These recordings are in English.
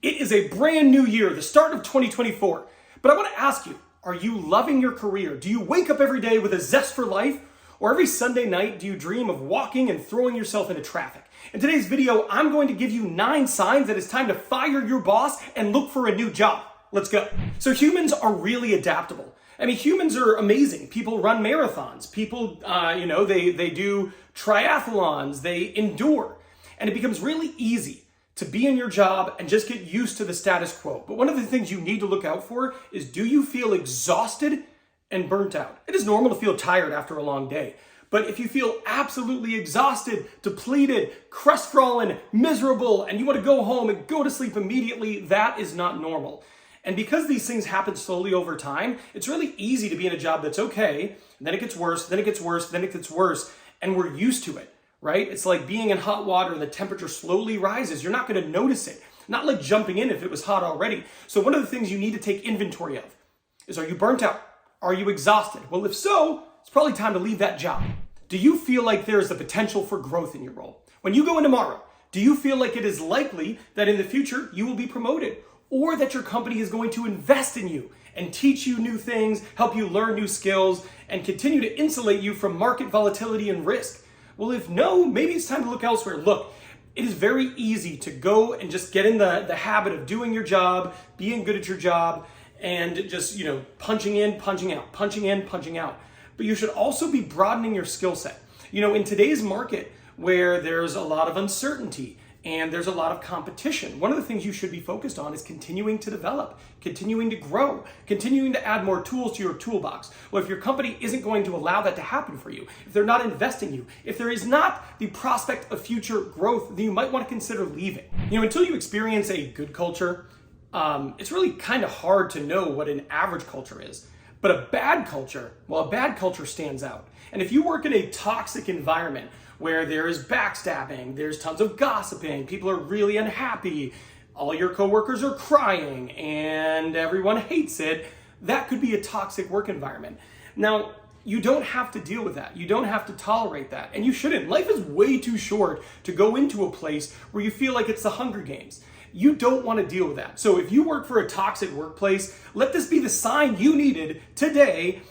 It is a brand new year, the start of 2024. But I want to ask you, are you loving your career? Do you wake up every day with a zest for life? Or every Sunday night, do you dream of walking and throwing yourself into traffic? In today's video, I'm going to give you 9 signs that it's time to fire your boss and look for a new job. Let's go. So humans are really adaptable. I mean, humans are amazing. People run marathons. People, they do triathlons. They endure. And it becomes really easy to be in your job and just get used to the status quo. But one of the things you need to look out for is, do you feel exhausted and burnt out? It is normal to feel tired after a long day. But if you feel absolutely exhausted, depleted, crestfallen, miserable, and you want to go home and go to sleep immediately, that is not normal. And because these things happen slowly over time, it's really easy to be in a job that's okay, and then it gets worse, then it gets worse, then it gets worse, and we're used to it. Right? It's like being in hot water and the temperature slowly rises. You're not going to notice it. Not like jumping in if it was hot already. So one of the things you need to take inventory of is, are you burnt out? Are you exhausted? Well, if so, it's probably time to leave that job. Do you feel like there is the potential for growth in your role? When you go in tomorrow, do you feel like it is likely that in the future you will be promoted, or that your company is going to invest in you and teach you new things, help you learn new skills, and continue to insulate you from market volatility and risk? Well, if no, maybe it's time to look elsewhere. Look, it is very easy to go and just get in the habit of doing your job, being good at your job, and just, punching in, punching out, punching in, punching out. But you should also be broadening your skill set. In today's market where there's a lot of uncertainty and there's a lot of competition, one of the things you should be focused on is continuing to develop, continuing to grow, continuing to add more tools to your toolbox. Well, if your company isn't going to allow that to happen for you, if they're not investing you, if there is not the prospect of future growth, then you might want to consider leaving. Until you experience a good culture, it's really kind of hard to know what an average culture is. But a bad culture stands out. And if you work in a toxic environment where there is backstabbing, there's tons of gossiping, people are really unhappy, all your coworkers are crying, and everyone hates it, that could be a toxic work environment. Now, you don't have to deal with that. You don't have to tolerate that. And you shouldn't. Life is way too short to go into a place where you feel like it's the Hunger Games. You don't want to deal with that. So if you work for a toxic workplace, let this be the sign you needed today.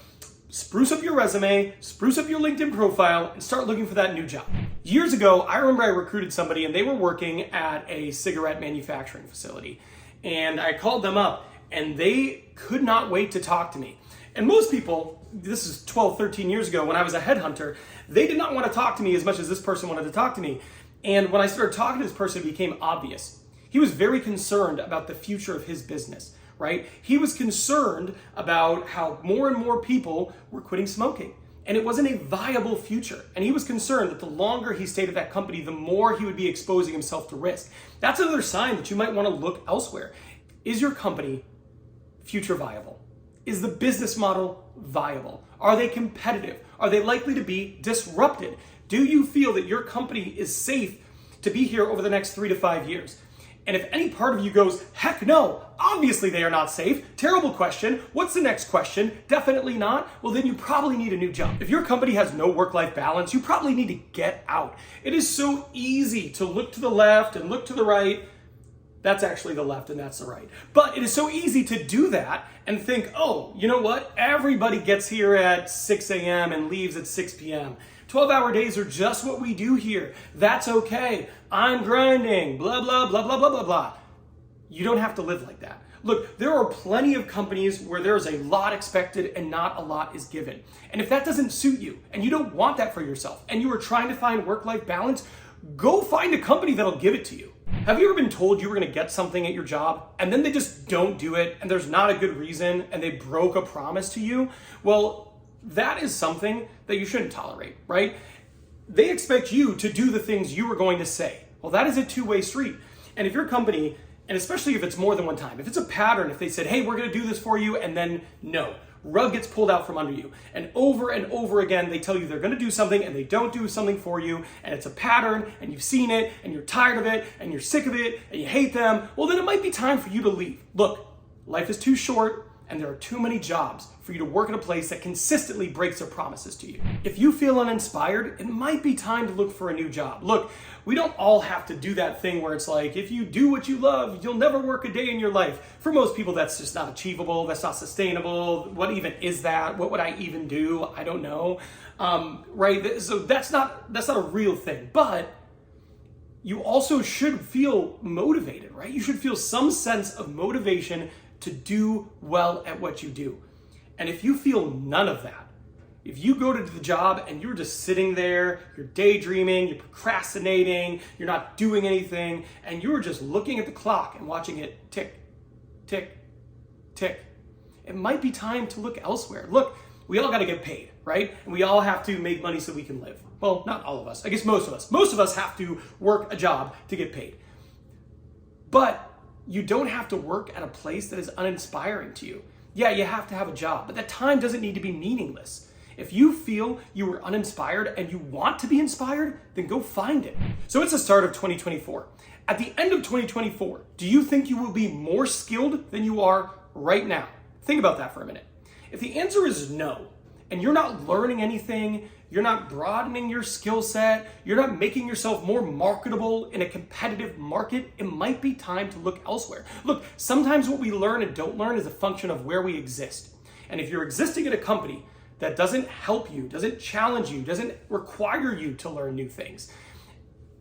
Spruce up your resume, spruce up your LinkedIn profile, and start looking for that new job. Years ago, I remember I recruited somebody and they were working at a cigarette manufacturing facility. And I called them up and they could not wait to talk to me. And most people, this is 12, 13 years ago when I was a headhunter, they did not want to talk to me as much as this person wanted to talk to me. And when I started talking to this person, it became obvious. He was very concerned about the future of his business, right? He was concerned about how more and more people were quitting smoking, and it wasn't a viable future. And he was concerned that the longer he stayed at that company, the more he would be exposing himself to risk. That's another sign that you might want to look elsewhere. Is your company future viable? Is the business model viable? Are they competitive? Are they likely to be disrupted? Do you feel that your company is safe to be here over the next 3 to 5 years? And if any part of you goes, heck no, obviously they are not safe, terrible question, what's the next question? Definitely not. Well, then you probably need a new job. If your company has no work-life balance, you probably need to get out. It is so easy to look to the left and look to the right. That's actually the left and that's the right. But it is so easy to do that and think, oh, you know what? Everybody gets here at 6 a.m. and leaves at 6 p.m. 12-hour days are just what we do here. That's okay. I'm grinding, blah, blah, blah, blah, blah, blah, blah. You don't have to live like that. Look, there are plenty of companies where there's a lot expected and not a lot is given. And if that doesn't suit you and you don't want that for yourself and you are trying to find work-life balance, go find a company that'll give it to you. Have you ever been told you were going to get something at your job and then they just don't do it and there's not a good reason and they broke a promise to you? Well, that is something that you shouldn't tolerate, right? They expect you to do the things you were going to say. Well, that is a two-way street. And if your company, and especially if it's more than one time, if it's a pattern, if they said, hey, we're going to do this for you, and then no, rug gets pulled out from under you. And over again, they tell you they're going to do something and they don't do something for you. And it's a pattern and you've seen it and you're tired of it and you're sick of it and you hate them. Well, then it might be time for you to leave. Look, life is too short. and there are too many jobs for you to work at a place that consistently breaks their promises to you. If you feel uninspired, it might be time to look for a new job. Look, we don't all have to do that thing where it's like, if you do what you love, you'll never work a day in your life. For most people, that's just not achievable. That's not sustainable. What even is that? What would I even do? I don't know. Right? So that's not a real thing. But you also should feel motivated, right? You should feel some sense of motivation to do well at what you do. And if you feel none of that, if you go to the job and you're just sitting there, you're daydreaming, you're procrastinating, you're not doing anything, and you're just looking at the clock and watching it tick, tick, tick, it might be time to look elsewhere. Look, we all got to get paid, right? And we all have to make money so we can live. Well, not all of us. I guess most of us. Most of us have to work a job to get paid. But you don't have to work at a place that is uninspiring to you. Yeah, you have to have a job, but that time doesn't need to be meaningless. If you feel you were uninspired and you want to be inspired, then go find it. So it's the start of 2024. At the end of 2024, do you think you will be more skilled than you are right now? Think about that for a minute. If the answer is no, and you're not learning anything, you're not broadening your skill set, you're not making yourself more marketable in a competitive market, it might be time to look elsewhere. Look, sometimes what we learn and don't learn is a function of where we exist. And if you're existing at a company that doesn't help you, doesn't challenge you, doesn't require you to learn new things,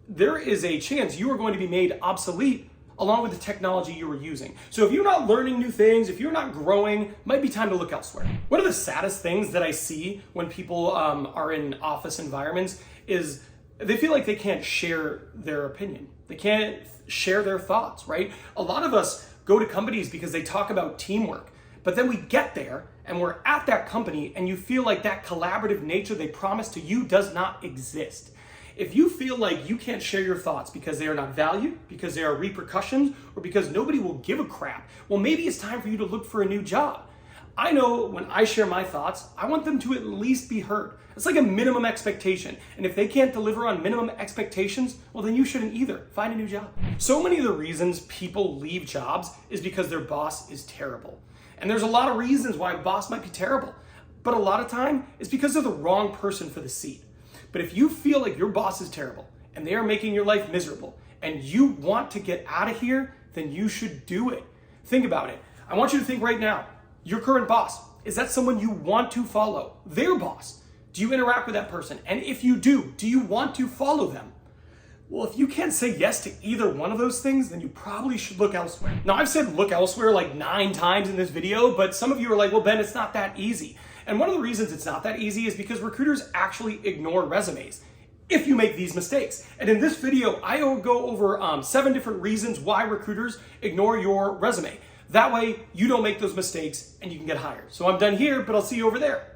there is a chance you are going to be made obsolete along with the technology you were using. So if you're not learning new things, if you're not growing, it might be time to look elsewhere. One of the saddest things that I see when people are in office environments is they feel like they can't share their opinion. They can't share their thoughts, right? A lot of us go to companies because they talk about teamwork, but then we get there and we're at that company and you feel like that collaborative nature they promised to you does not exist. If you feel like you can't share your thoughts because they are not valued, because there are repercussions, or because nobody will give a crap, well, maybe it's time for you to look for a new job. I know when I share my thoughts, I want them to at least be heard. It's like a minimum expectation. And if they can't deliver on minimum expectations, well, then you shouldn't either. Find a new job. So many of the reasons people leave jobs is because their boss is terrible. And there's a lot of reasons why a boss might be terrible. But a lot of time, it's because they're the wrong person for the seat. But if you feel like your boss is terrible and they are making your life miserable and you want to get out of here, then you should do it. Think about it. I want you to think right now, your current boss, is that someone you want to follow? Their boss. Do you interact with that person? And if you do you want to follow them? Well, if you can't say yes to either one of those things, then you probably should look elsewhere. Now, I've said look elsewhere like 9 times in this video, but some of you are like, well, Ben, it's not that easy. And one of the reasons it's not that easy is because recruiters actually ignore resumes if you make these mistakes. And in this video, I will go over 7 different reasons why recruiters ignore your resume. That way, you don't make those mistakes and you can get hired. So I'm done here, but I'll see you over there.